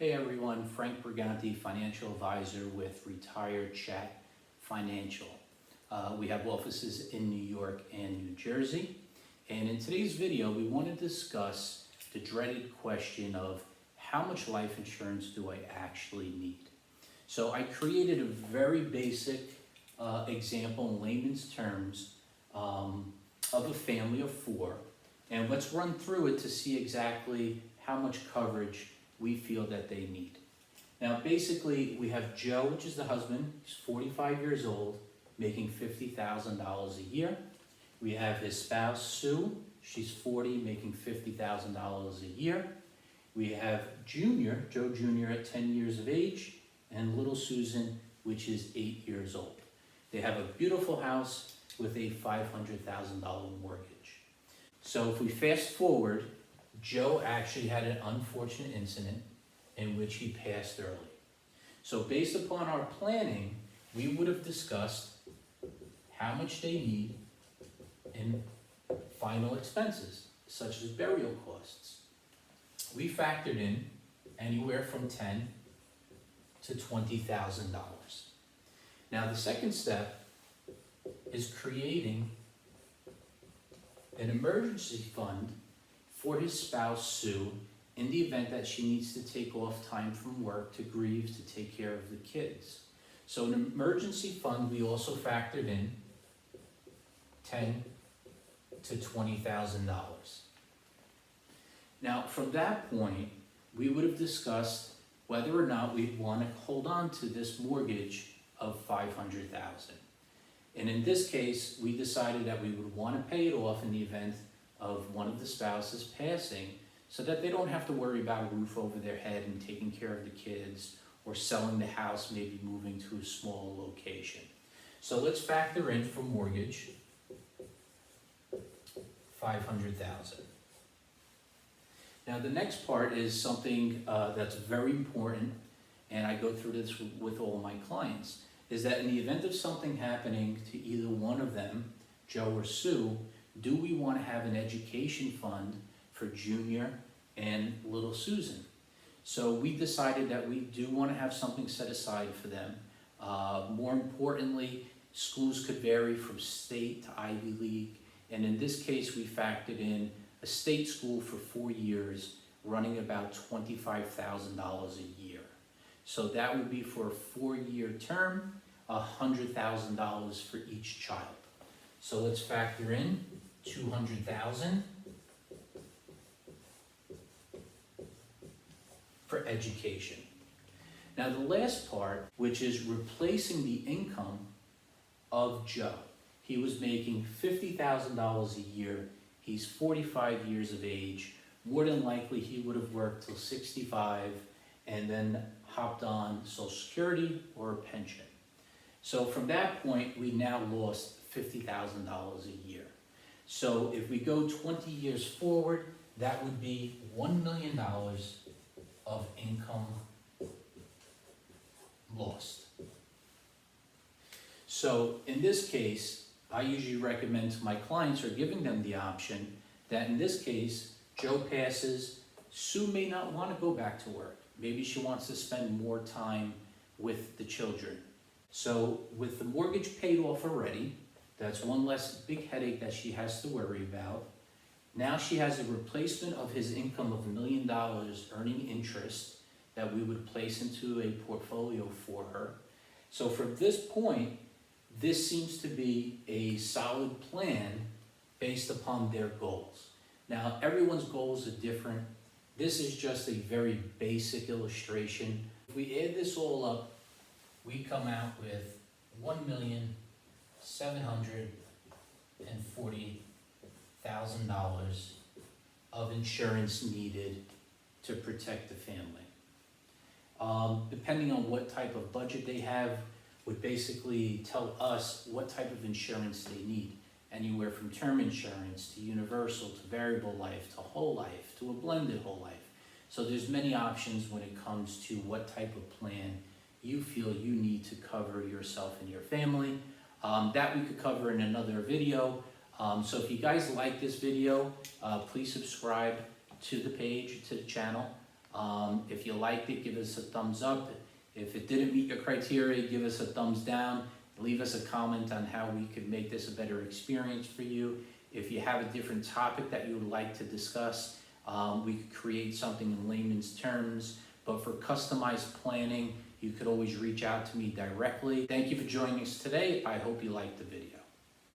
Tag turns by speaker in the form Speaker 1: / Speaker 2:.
Speaker 1: Hey everyone, Frank Briganti, financial advisor with Retired Chat Financial. We have offices in New York and New Jersey. And in today's video, we want to discuss the dreaded question of how much life insurance do I actually need? So I created a very basic example in layman's terms of a family of four. And let's run through it to see exactly how much coverage we feel that they need. Now, basically, we have Joe, which is the husband. He's 45 years old, making $50,000 a year. We have his spouse, Sue. She's 40, making $50,000 a year. We have Junior, Joe Jr. at 10 years of age, and little Susan, which is 8 years old. They have a beautiful house with a $500,000 mortgage. So if we fast forward, Joe actually had an unfortunate incident in which he passed early. So based upon our planning, we would have discussed how much they need in final expenses, such as burial costs. We factored in anywhere from $10,000 to $20,000. Now the second step is creating an emergency fund for his spouse, Sue, in the event that she needs to take off time from work to grieve, to take care of the kids. So an emergency fund, we also factored in $10,000 to $20,000. Now, from that point, we would have discussed whether or not we'd want to hold on to this mortgage of $500,000. And in this case, we decided that we would want to pay it off in the event of one of the spouses passing, so that they don't have to worry about a roof over their head and taking care of the kids, or selling the house, maybe moving to a small location. So let's factor in for mortgage $500,000. Now the next part is something that's very important, and I go through this with all my clients, is that in the event of something happening to either one of them, Joe or Sue, do we want to have an education fund for Junior and little Susan? So we decided that we do want to have something set aside for them. More importantly, schools could vary from state to Ivy League. And in this case, we factored in a state school for 4 years, running about $25,000 a year. So that would be for a 4-year term, $100,000 for each child. So let's factor in $200,000 for education. Now the last part, which is replacing the income of Joe. He was making $50,000 a year. He's 45 years of age. More than likely he would have worked till 65 and then hopped on Social Security or a pension. So from that point, we now lost $50,000 a year. So if we go 20 years forward, that would be $1 million of income lost. So in this case, I usually recommend to my clients, or giving them the option, that in this case, Joe passes, Sue may not want to go back to work. Maybe she wants to spend more time with the children. So with the mortgage paid off already, that's one less big headache that she has to worry about. Now she has a replacement of his income of $1 million earning interest that we would place into a portfolio for her. So from this point, this seems to be a solid plan based upon their goals. Now, everyone's goals are different. This is just a very basic illustration. If we add this all up, we come out with $1,740,000 of insurance needed to protect the family. Depending on what type of budget they have, would basically tell us what type of insurance they need. Anywhere from term insurance to universal to variable life to whole life to a blended whole life. So there's many options when it comes to what type of plan you feel you need to cover yourself and your family. That we could cover in another video. So if you guys like this video, please subscribe to the page, to the channel. If you liked it, give us a thumbs up. If it didn't meet your criteria, give us a thumbs down. Leave us a comment on how we could make this a better experience for you. If you have a different topic that you would like to discuss, we could create something in layman's terms. But for customized planning, you could always reach out to me directly. Thank you for joining us today. I hope you liked the video.